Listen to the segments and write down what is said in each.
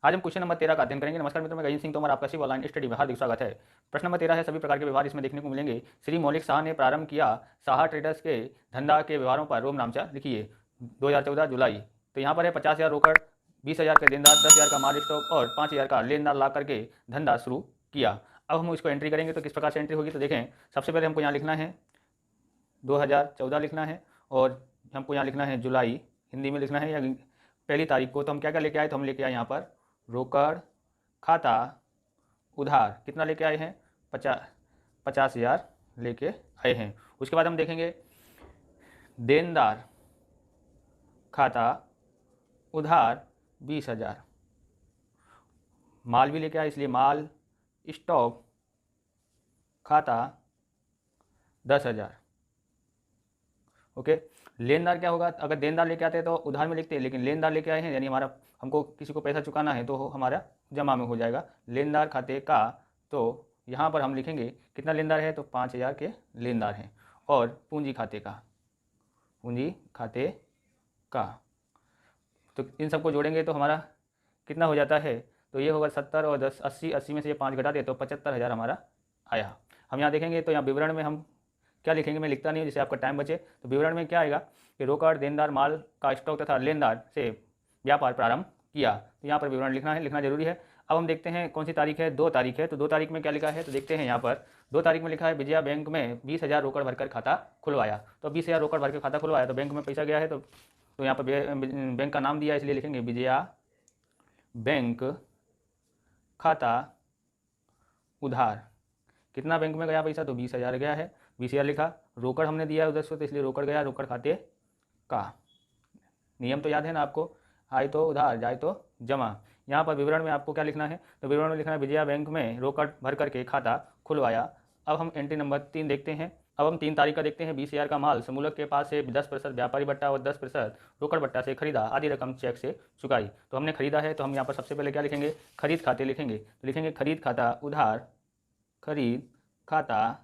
आज हम question number 13 का अध्ययन करेंगे। नमस्कार मित्रों, मैं गजेंद्र सिंह तोमर आपका शिव ऑनलाइन स्टडी में हार्दिक स्वागत है। प्रश्न नंबर 13 है, सभी प्रकार के व्यवहार इसमें देखने को मिलेंगे। श्री मौलिक शाह ने प्रारंभ किया साहा ट्रेडर्स के धंधा के व्यवहारों पर रोम नामचा लिखिए। 2014 जुलाई। तो यहाँ पर है 50,000 रोकड़, 20,000 के देनदार, 10,000 का माल स्टॉक और 5,000 का लेनदार ला करके धंधा शुरू किया। अब हम इसको एंट्री करेंगे तो किस प्रकार से एंट्री होगी, तो देखें सबसे पहले हमको यहाँ लिखना है 2014 लिखना है और हमको यहाँ लिखना है जुलाई, हिंदी में लिखना है या पहली तारीख को। तो हम क्या क्या लेके आए, तो हम लेके आए यहाँ पर रोकड़ खाता उधार कितना लेके आए हैं, 50,000 लेके आए हैं। उसके बाद हम देखेंगे देनदार खाता उधार 20,000, माल भी लेके आए इसलिए माल स्टॉक खाता 10,000। ओके, लेनदार क्या होगा, अगर देनदार लेके आते हैं तो उधार में लिखते हैं, लेकिन लेनदार लेके आए हैं यानी हमारा हमको किसी को पैसा चुकाना है तो हमारा जमा में हो जाएगा लेनदार खाते का। तो यहाँ पर हम लिखेंगे कितना लेनदार है, तो 5,000 के लेनदार हैं। और पूंजी खाते का, पूंजी खाते का, तो इन सबको जोड़ेंगे तो हमारा कितना हो जाता है, तो ये होगा 70 और 10 80, 80 में से ये 5 घटा दे तो 75,000 हमारा आया। हम यहाँ देखेंगे तो यहाँ विवरण में हम क्या लिखेंगे, मैं लिखता नहीं हूँ जिससे आपका टाइम बचे। तो विवरण में क्या आएगा कि रोकड़ देनदार माल का स्टॉक तथा लेनदार से व्यापार प्रारंभ किया। तो यहाँ पर विवरण लिखना है, लिखना जरूरी है। अब हम देखते हैं कौन सी तारीख है, 2 तारीख है। तो 2 तारीख में क्या लिखा है, तो देखते हैं यहाँ पर 2 तारीख में लिखा है विजया बैंक में 20,000 रोकड़ भरकर खाता खुलवाया। तो 20,000 रोकड़ भर के खाता खुलवाया तो बैंक में पैसा गया है, तो यहाँ पर बैंक का नाम दिया इसलिए लिखेंगे विजया बैंक खाता उधार। कितना बैंक में गया पैसा, तो 20,000 गया है, 20,000 लिखा। रोकड़ हमने दिया है उधर से तो इसलिए रोकड़ गया, रोकड़ खाते का। नियम तो याद है ना आपको, आए तो उधार जाए तो जमा। यहाँ पर विवरण में आपको क्या लिखना है, तो विवरण में लिखना है विजया बैंक में रोकड़ भर करके खाता खुलवाया। अब हम एंट्री नंबर 3 देखते हैं। अब हम 3 तारीख का देखते हैं। 20,000 का माल समूलक के पास से 10% व्यापारी बट्टा और 10% रोकड़ बट्टा से खरीदा, आधी रकम चेक से चुकाई। तो हमने खरीदा है तो हम यहाँ पर सबसे पहले क्या लिखेंगे, खरीद खाते लिखेंगे। तो लिखेंगे खरीद खाता उधार, खरीद खाता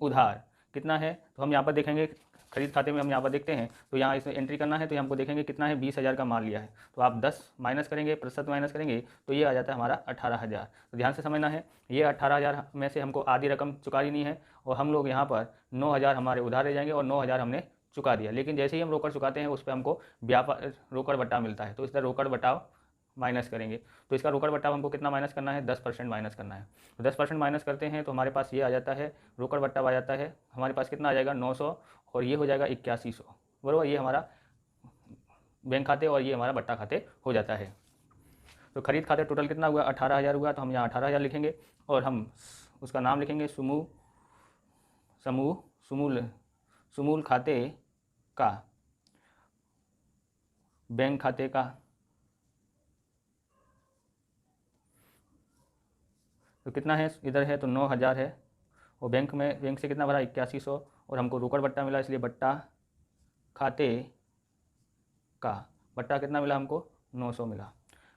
उधार कितना है, तो हम यहाँ पर देखेंगे खरीद खाते में हम यहाँ पर देखते हैं तो यहाँ इसमें एंट्री करना है। तो हमको देखेंगे कितना है, 20,000 का माल लिया है तो आप 10 माइनस करेंगे, प्रतिशत माइनस करेंगे तो ये आ जाता है हमारा 18,000। तो ध्यान से समझना है, ये 18,000 में से हमको आधी रकम चुकानी है और हम लोग यहाँ पर 9,000 हमारे उधार रह जाएंगे और 9,000 हमने चुका दिया। लेकिन जैसे ही हम रोकड़ चुकाते हैं उस पर हमको व्यापार रोकड़ बट्टा मिलता है, तो इस तरह रोकड़ बटाव माइनस करेंगे। तो इसका रोकड़ बट्टा हमको कितना माइनस करना है, 10% माइनस करना है। तो 10% माइनस करते हैं तो हमारे पास ये आ जाता है, रोकड़ बट्टा आ जाता है हमारे पास कितना आ जाएगा 900 और ये हो जाएगा 8100, बराबर। ये हमारा बैंक खाते और ये हमारा बट्टा खाते हो जाता है। तो खरीद खाते टोटल कितना हुआ, 18,000 हुआ। तो हम यहाँ 18,000 लिखेंगे और हम उसका नाम लिखेंगे समूल खाते का, बैंक खाते का। तो कितना है इधर है तो 9,000 है और बैंक से कितना भरा 8100 और हमको रोकड़ बट्टा मिला इसलिए बट्टा खाते का बट्टा कितना मिला हमको 900 मिला।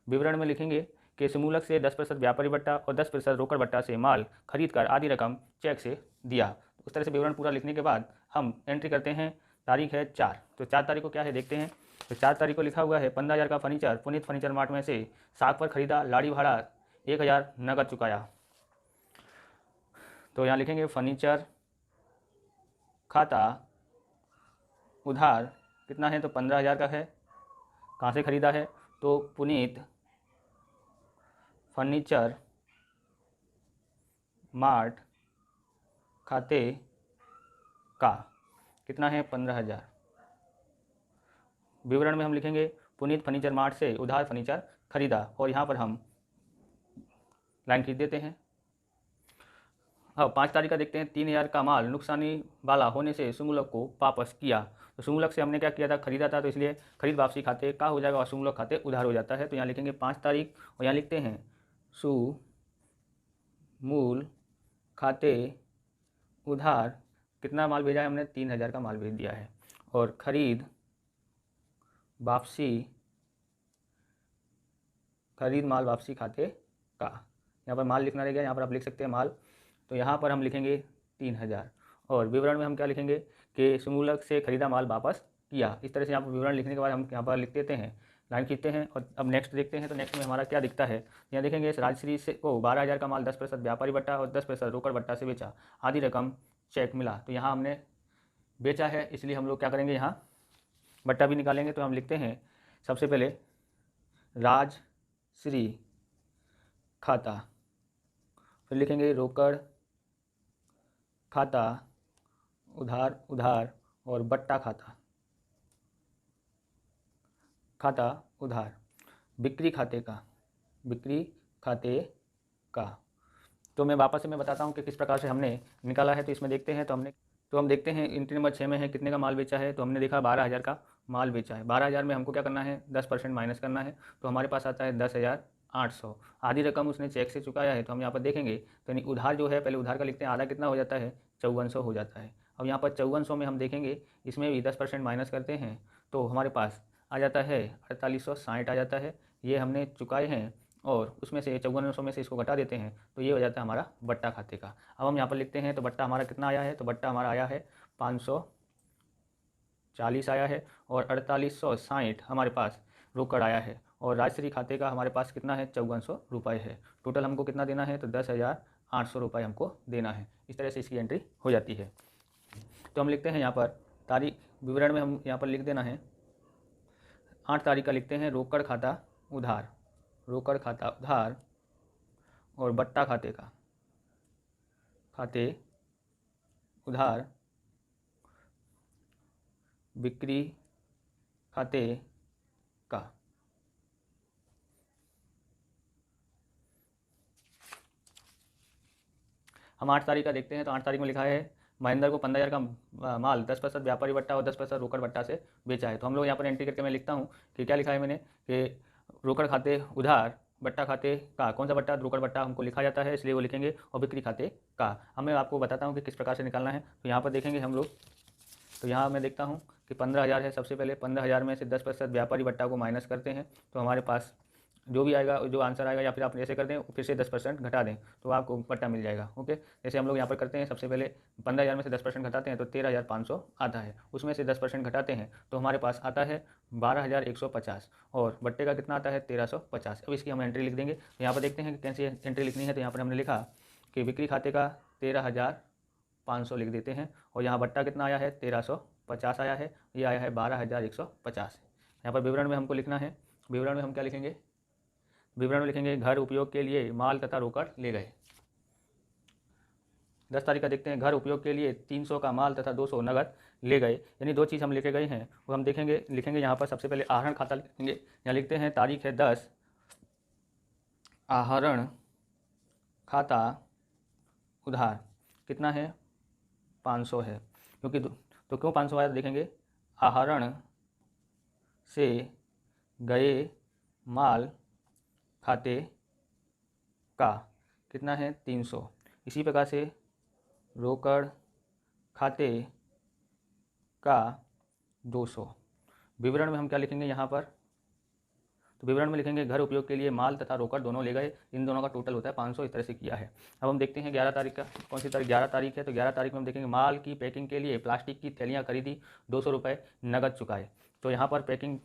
विवरण में लिखेंगे कि समूलक से 10% व्यापारी बट्टा और 10% रोकड़ बट्टा से माल खरीद कर आधी रकम चेक से दिया। उस तरह से विवरण पूरा लिखने के बाद हम एंट्री करते हैं। तारीख है 4, तो 4 तारीख को क्या है देखते हैं। तो 4 तारीख को लिखा हुआ है 15,000 का फर्नीचर पुनीत फर्नीचर मार्ट में से 7 पर खरीदा, लाड़ी भाड़ा 1,000 नगद चुकाया। तो यहाँ लिखेंगे फर्नीचर खाता उधार कितना है, तो 15,000 का है। कहाँ से खरीदा है, तो पुनीत फर्नीचर मार्ट खाते का कितना है 15,000। विवरण में हम लिखेंगे पुनीत फर्नीचर मार्ट से उधार फर्नीचर खरीदा और यहाँ पर हम लाइन खींच देते हैं। अब 5 तारीख का देखते हैं। 3,000 का माल नुकसानी वाला होने से सुमूलक को वापस किया। तो सुमूलक से हमने क्या किया था, खरीदा था, तो इसलिए खरीद वापसी खाते का हो जाएगा और सुमूलक खाते उधार हो जाता है। तो यहाँ लिखेंगे 5 तारीख और यहाँ लिखते हैं सुमूल खाते उधार कितना माल भेजा है हमने, 3,000 का माल भेज दिया है। और खरीद माल वापसी खाते का, यहाँ पर माल लिखना रहेगा, यहाँ पर आप लिख सकते हैं माल। तो यहाँ पर हम लिखेंगे 3,000 और विवरण में हम क्या लिखेंगे कि सुमूलक से खरीदा माल वापस किया। इस तरह से यहाँ पर विवरण लिखने के बाद हम यहाँ पर लिख देते हैं लाइन खींचते हैं और अब नेक्स्ट देखते हैं। तो नेक्स्ट में हमारा क्या दिखता है, यहाँ देखेंगे इस राजश्री से को 12,000 का माल 10% व्यापारी बट्टा और 10% रोकड़ बट्टा से बेचा, आधी रकम चेक मिला। तो यहाँ हमने बेचा है, इसलिए हम लोग क्या करेंगे, यहाँ बट्टा भी निकालेंगे। तो हम लिखते हैं सबसे पहले राजश्री खाता, फिर लिखेंगे रोकड़ खाता, उधार उधार और बट्टा खाता, खाता उधार, बिक्री खाते का, बिक्री खाते का। तो मैं वापस से मैं बताता हूँ कि किस प्रकार से हमने निकाला है। तो इसमें देखते हैं, तो हम देखते हैं एंट्री नंबर 6 में है कितने का माल बेचा है। तो हमने देखा 12,000 का माल बेचा है। 12,000 में हमको क्या करना है, 10% माइनस करना है। तो हमारे पास आता है 10,800। आधी रकम उसने चेक से चुकाया है। तो हम यहाँ पर देखेंगे तो यानी उधार जो है, पहले उधार का लिखते हैं, आधा कितना हो जाता है, 5400 हो जाता है। अब यहाँ पर 5400 में हम देखेंगे, इसमें भी 10% माइनस करते हैं तो हमारे पास आ जाता है 4860 आ जाता है। ये हमने चुकाए हैं और उसमें से 5400 में से इसको घटा देते हैं तो ये हो जाता है हमारा बट्टा खाते का। अब हम यहाँ पर लिखते हैं तो बट्टा हमारा कितना आया है, तो बट्टा हमारा आया है 540 आया है और 4860 हमारे पास रोकड़ आया है और राजश्री खाते का हमारे पास कितना है, 5400 रुपये है। टोटल हमको कितना देना है, तो 10,800 रुपये हमको देना है। इस तरह से इसकी एंट्री हो जाती है। तो हम लिखते हैं यहाँ पर तारीख विवरण में हम यहाँ पर लिख देना है 8 तारीख का लिखते हैं रोकड़ खाता उधार, रोकड़ खाता उधार और बट्टा खाते का, खाते उधार, बिक्री खाते का। हम 8 तारीख का देखते हैं। तो 8 तारीख में लिखा है महेंद्र को 15,000 का माल 10% व्यापारी बट्टा और 10% रोकड़ बट्टा से बेचा है। तो हम लोग यहाँ पर एंट्री करके मैं लिखता हूँ कि क्या लिखा है मैंने, कि रोकड़ खाते उधार, बट्टा खाते का, कौन सा बट्टा, रोकड़ बट्टा हमको लिखा जाता है इसलिए वो लिखेंगे, और बिक्री खाते का। अब मैं आपको बताता हूँ कि किस प्रकार से निकालना है। तो यहाँ पर देखेंगे हम लोग, तो यहाँ मैं देखता हूँ कि 15,000 है। सबसे पहले 15,000 में से 10% व्यापारी बट्टा को माइनस करते हैं तो हमारे पास जो भी आएगा, जो आंसर आएगा, या फिर आप ऐसे कर दें फिर से 10% घटा दें तो आपको बट्टा मिल जाएगा। ओके, जैसे हम लोग यहाँ पर करते हैं, सबसे पहले 15,000 में से 10% घटाते हैं तो 13,500 आता है। उसमें से 10% घटाते हैं तो हमारे पास आता है 12,150 और बट्टे का कितना आता है, 1,350। अब इसकी हम एंट्री लिख देंगे। तो यहाँ पर देखते हैं कि कैसी एंट्री लिखनी है। तो यहाँ पर हमने लिखा कि बिक्री खाते का 13,500 लिख देते हैं और यहाँ बट्टा कितना आया है, 1,350 आया है, ये आया है 12,150। यहाँ पर विवरण में हमको लिखना है, विवरण में हम क्या लिखेंगे, विवरण में लिखेंगे घर उपयोग के लिए माल तथा रोकड़ ले गए। 10 तारीख का देखते हैं, घर उपयोग के लिए 300 का माल तथा 200 नगद ले गए। यानी दो चीज़ हम लेके गए हैं वो हम देखेंगे, लिखेंगे यहाँ पर। सबसे पहले आहरण खाता लिखेंगे, यहाँ लिखते हैं तारीख है 10, आहरण खाता उधार कितना है, 500 है। क्योंकि तो क्यों 500 आया, देखेंगे आहरण से गए माल खाते का कितना है, 300। इसी प्रकार से रोकड़ खाते का 200। विवरण में हम क्या लिखेंगे यहाँ पर, तो विवरण में लिखेंगे घर उपयोग के लिए माल तथा रोकड़ दोनों ले गए, इन दोनों का टोटल होता है 500। इस तरह से किया है। अब हम देखते हैं 11 तारीख का, कौन सी तारीख, 11 तारीख है। तो 11 तारीख में हम देखेंगे माल की पैकिंग के लिए प्लास्टिक की थैलियाँ खरीदी, 200 रुपये नगद चुकाए। तो यहाँ पर पैकिंग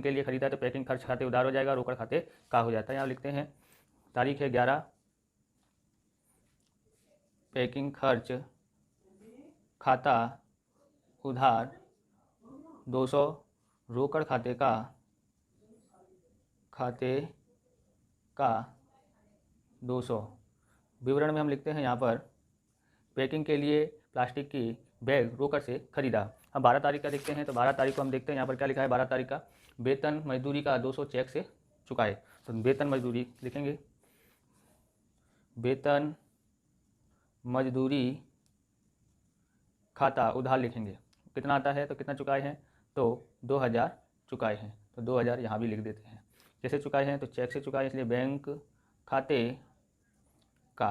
के लिए खरीदा है तो पैकिंग खर्च खाते उधार हो जाएगा, रोकड़ खाते का हो जाता है। यहाँ लिखते हैं तारीख है 11, पैकिंग खर्च खाता उधार 200, रोकड़ खाते का 200। विवरण में हम लिखते हैं यहाँ पर पैकिंग के लिए प्लास्टिक की बैग रोकड़ से खरीदा। अब 12 तारीख का देखते हैं। तो 12 तारीख को हम देखते हैं यहाँ पर क्या लिखा है, 12 तारीख का वेतन मजदूरी का 200 चेक से चुकाए। तो वेतन मजदूरी लिखेंगे, वेतन मजदूरी खाता उधार लिखेंगे, कितना आता है, तो कितना चुकाए हैं, तो 2,000 चुकाए हैं। तो 2,000 यहाँ भी लिख देते हैं। कैसे चुकाए हैं, तो चेक से चुकाए, इसलिए बैंक खाते का।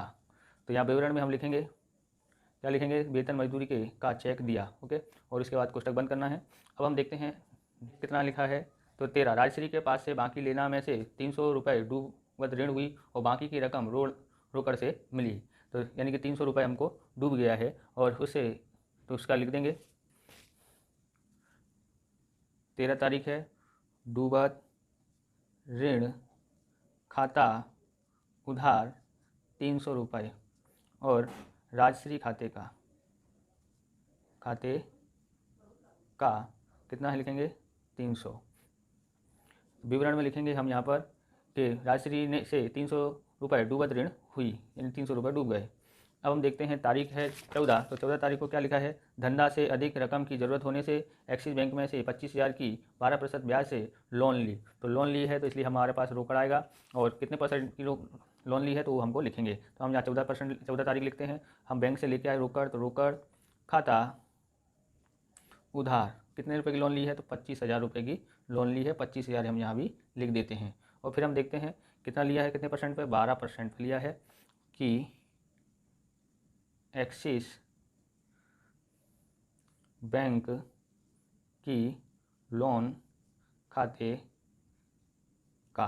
तो यहाँ विवरण में हम लिखेंगे, क्या लिखेंगे, वेतन मजदूरी के का चेक दिया। ओके, और इसके बाद कोष्टक बंद करना है। अब हम देखते हैं कितना लिखा है, तो 13, राजश्री के पास से बाकी लेना में से 300 रुपये डूबत ऋण हुई और बाकी की रकम रोकड़ से मिली। तो यानी कि 300 रुपये हमको डूब गया है और उससे, तो उसका लिख देंगे 13 तारीख है, डूबत ऋण खाता उधार 300 रुपये और राजश्री खाते का कितना है लिखेंगे 300। विवरण में लिखेंगे हम यहाँ पर कि राजश्री ने से 300 रुपये डूबत ऋण हुई, यानी 300 रुपये डूब गए। अब हम देखते हैं तारीख है 14, तो 14 तारीख को क्या लिखा है, धंधा से अधिक रकम की ज़रूरत होने से एक्सिस बैंक में से 25,000 की 12% ब्याज से लोन ली। तो लोन ली है तो इसलिए हमारे पास रोकड़ आएगा, और कितने परसेंट की लोन ली है तो वो हमको लिखेंगे। तो हम यहाँ 14 तारीख लिखते हैं। हम बैंक से लेके आए रोकड़, तो रोकड़ खाता उधार कितने रुपए की लोन ली है, तो 25,000 रुपये की लोन ली है। 25,000 हम यहाँ भी लिख देते हैं। और फिर हम देखते हैं कितना लिया है, कितने परसेंट पे, 12% पे लिया है कि एक्सिस बैंक की लोन खाते का।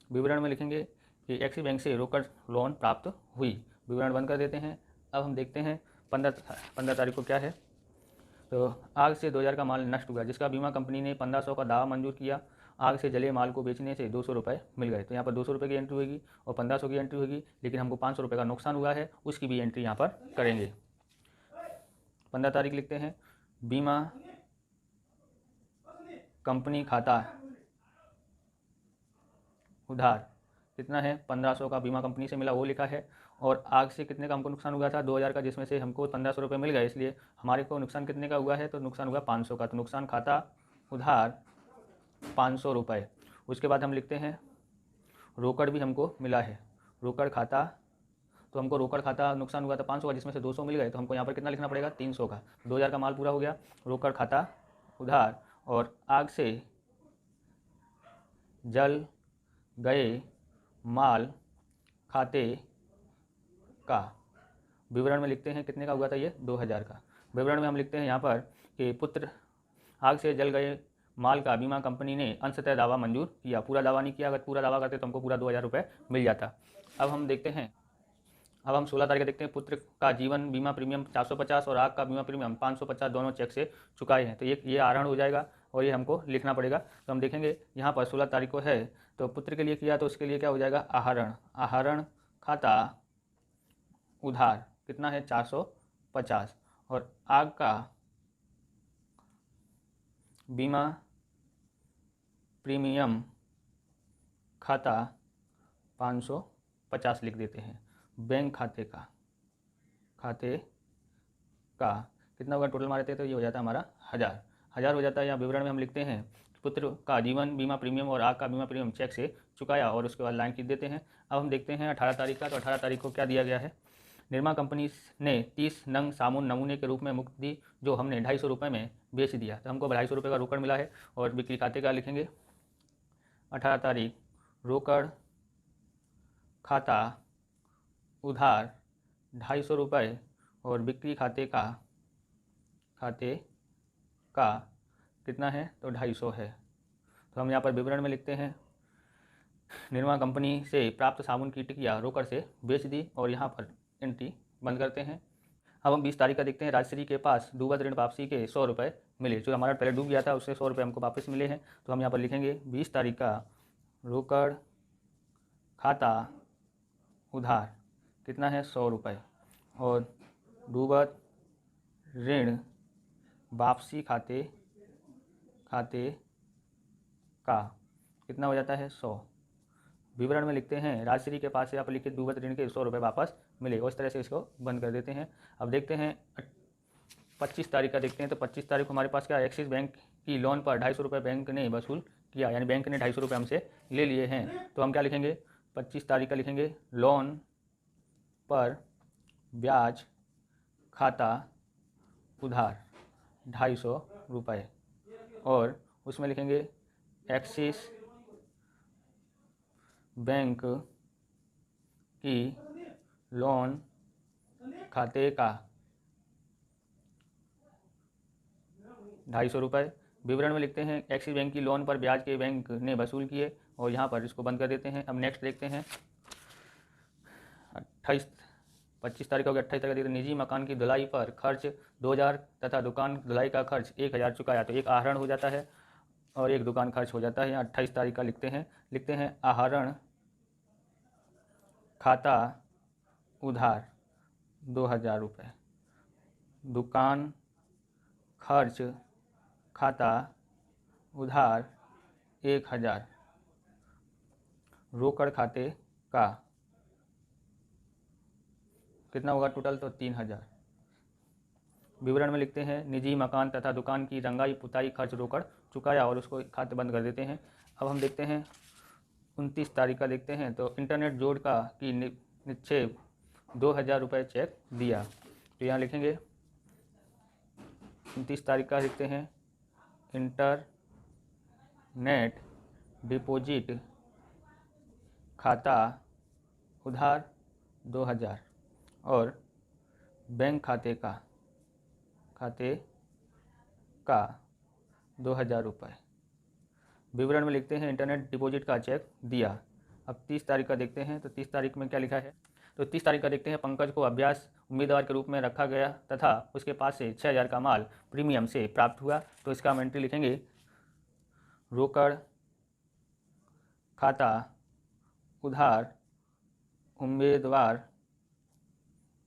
विवरण में लिखेंगे कि एक्सिस बैंक से रोकड़ लोन प्राप्त हुई। विवरण बंद कर देते हैं। अब हम देखते हैं 15 तारीख को क्या है, तो आग से 2,000 का माल नष्ट हुआ जिसका बीमा कंपनी ने 1500 का दावा मंजूर किया। आग से जले माल को बेचने से 200 रुपये मिल गए। तो यहाँ पर 200 रुपये की एंट्री होगी और 1500 की एंट्री होगी, लेकिन हमको 500 रुपये का नुकसान हुआ है, उसकी भी एंट्री यहाँ पर करेंगे। 15 तारीख लिखते हैं, बीमा कंपनी खाता उधार कितना है, 1500 का बीमा कंपनी से मिला वो लिखा है, और आग से कितने का हमको नुकसान हुआ था, 2,000 का, जिसमें से हमको 1500 रुपये मिल गए, इसलिए हमारे को नुकसान कितने का हुआ है, तो नुकसान हुआ 500 का। तो नुकसान खाता उधार 500 रुपये। उसके बाद हम लिखते हैं रोकड़ भी हमको मिला है, रोकड़ खाता, तो हमको रोकड़ खाता नुकसान हुआ था 500 का, जिसमें से 200 मिल गए, तो हमको यहाँ पर कितना लिखना पड़ेगा, 300 का। 2,000 का माल पूरा हो गया, रोकड़ खाता उधार, और आग से जल गए माल खाते का। विवरण में लिखते हैं कितने का हुआ था, ये 2,000 का। विवरण में हम लिखते हैं यहाँ पर कि पुत्र आग से जल गए माल का बीमा कंपनी ने अंशतः दावा मंजूर किया। पूरा दावा नहीं किया, अगर पूरा दावा करते तो हमको पूरा 2,000 रुपये मिल जाता। अब हम देखते हैं, अब हम 16 तारीख देखते हैं, पुत्र का जीवन बीमा प्रीमियम 450 और आग का बीमा प्रीमियम 550 दोनों चेक से चुकाए हैं। तो ये आहरण हो जाएगा और ये हमको लिखना पड़ेगा। तो हम देखेंगे यहाँ पर 16 तारीख को है, तो पुत्र के लिए किया तो उसके लिए क्या हो जाएगा, आहरण। आहरण खाता उधार कितना है, 450, और आग का बीमा प्रीमियम खाता 550 लिख देते हैं। बैंक खाते का कितना होगा, टोटल मारते हैं तो ये हो जाता है हमारा 1000 हो जाता है। या विवरण में हम लिखते हैं पुत्र का जीवन बीमा प्रीमियम और आग का बीमा प्रीमियम चेक से चुकाया, और उसके बाद लाइन खींच देते हैं। अब हम देखते हैं 18 तारीख का, तो 18 तारीख को क्या दिया गया है, निर्मा कंपनी ने 30 नंग साबुन नमूने के रूप में मुफ्त दी, जो हमने 250 रुपये में बेच दिया। तो हमको 250 रुपये का रोकड़ मिला है, और बिक्री खाते का लिखेंगे 18 तारीख, रोकड़ खाता उधार 250 रुपये और बिक्री खाते का कितना है, तो 250 है। तो हम यहाँ पर विवरण में लिखते हैं निर्मा कंपनी से प्राप्त साबुन की टिकिया रोकड़ से बेच दी, और यहाँ पर एंट्री बंद करते हैं। अब हम 20 तारीख का देखते हैं, राजश्री के पास डूबत ऋण वापसी के 100 रुपये मिले। जो हमारा पहले डूब गया था उससे 100 रुपये हमको वापस मिले हैं। तो हम यहाँ पर लिखेंगे 20 तारीख का रोकड़ खाता उधार कितना है, 100 रुपये, और डूबत ऋण वापसी खाते का कितना हो जाता है, 100। विवरण में लिखते हैं राजश्री के पास से आप लिखित डूबत ऋण के 100 रुपये वापस मिले, उस तरह से इसको बंद कर देते हैं। अब देखते हैं 25 तारीख का देखते हैं, तो 25 तारीख को हमारे पास क्या, एक्सिस बैंक की लोन पर 250 रुपये बैंक ने वसूल किया, यानी बैंक ने 250 रुपये हमसे ले लिए हैं। तो हम क्या लिखेंगे, 25 तारीख का लिखेंगे लोन पर ब्याज खाता उधार 250 रुपये, और उसमें लिखेंगे एक्सिस बैंक की लोन खाते का 250 रुपये। विवरण में लिखते हैं एक्सिस बैंक की लोन पर ब्याज के बैंक ने वसूल किए, और यहाँ पर इसको बंद कर देते हैं। अब नेक्स्ट देखते हैं 25 तारीख हो गया। 28 तारीख निजी मकान की धुलाई पर खर्च 2,000 तथा दुकान धुलाई का खर्च 1,000 चुकाया, तो एक आहरण हो जाता है। और एक दुकान खर्च हो जाता है। यहाँ 28 तारीख का लिखते हैं आहरण खाता उधार 2000 रुपये, दुकान खर्च खाता उधार 1000, रोकड़ खाते का कितना होगा टोटल, तो 3000। विवरण में लिखते हैं निजी मकान तथा दुकान की रंगाई पुताई खर्च रोकड़ चुकाया और उसको खाते बंद कर देते हैं। अब हम देखते हैं 29 तारीख का देखते हैं, तो इंटरनेट जोड़ का की निक्षेप 2000 रुपये चेक दिया। तो यहाँ लिखेंगे 29 तारीख का लिखते हैं इंटरनेट डिपॉजिट खाता उधार 2000 और बैंक खाते का 2000 रुपये। विवरण में लिखते हैं इंटरनेट डिपॉजिट का चेक दिया। अब 30 तारीख का देखते हैं, तो 30 तारीख में क्या लिखा है, तो 30 तारीख का देखते हैं पंकज को अभ्यास उम्मीदवार के रूप में रखा गया तथा उसके पास से 6000 का माल प्रीमियम से प्राप्त हुआ। तो इसका हम एंट्री लिखेंगे रोकड़ खाता उधार उम्मीदवार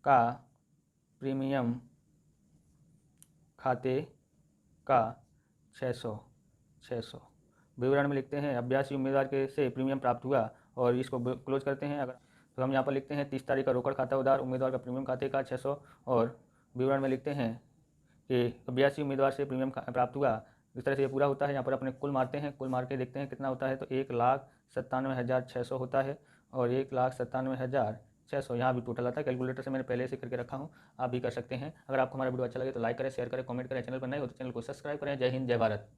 का प्रीमियम खाते का 600। विवरण में लिखते हैं अभ्यासी उम्मीदवार के से प्रीमियम प्राप्त हुआ और इसको क्लोज करते हैं। अगर तो हम यहाँ पर लिखते हैं 30 तारीख का रोकड़ खाता उधार उम्मीदवार का प्रीमियम खाते का 600 और विवरण में लिखते हैं कि अभ्यासी उम्मीदवार से प्रीमियम प्राप्त हुआ। इस तरह से ये पूरा होता है। यहाँ पर अपने कुल मारते हैं, कुल मार के देखते हैं कितना होता है, तो 1,97,600 होता है और 1,97,600 यहाँ भी टोटल आता है। कैलकुलेटर से मैंने पहले से करके रखा हूँ, आप भी कर सकते हैं। अगर आपको हमारा वीडियो अच्छा लगे तो लाइक करें, शेयर करें, कमेंट करें। चैनल पर नए हो तो चैनल को सब्सक्राइब करें। जय हिंद, जय भारत।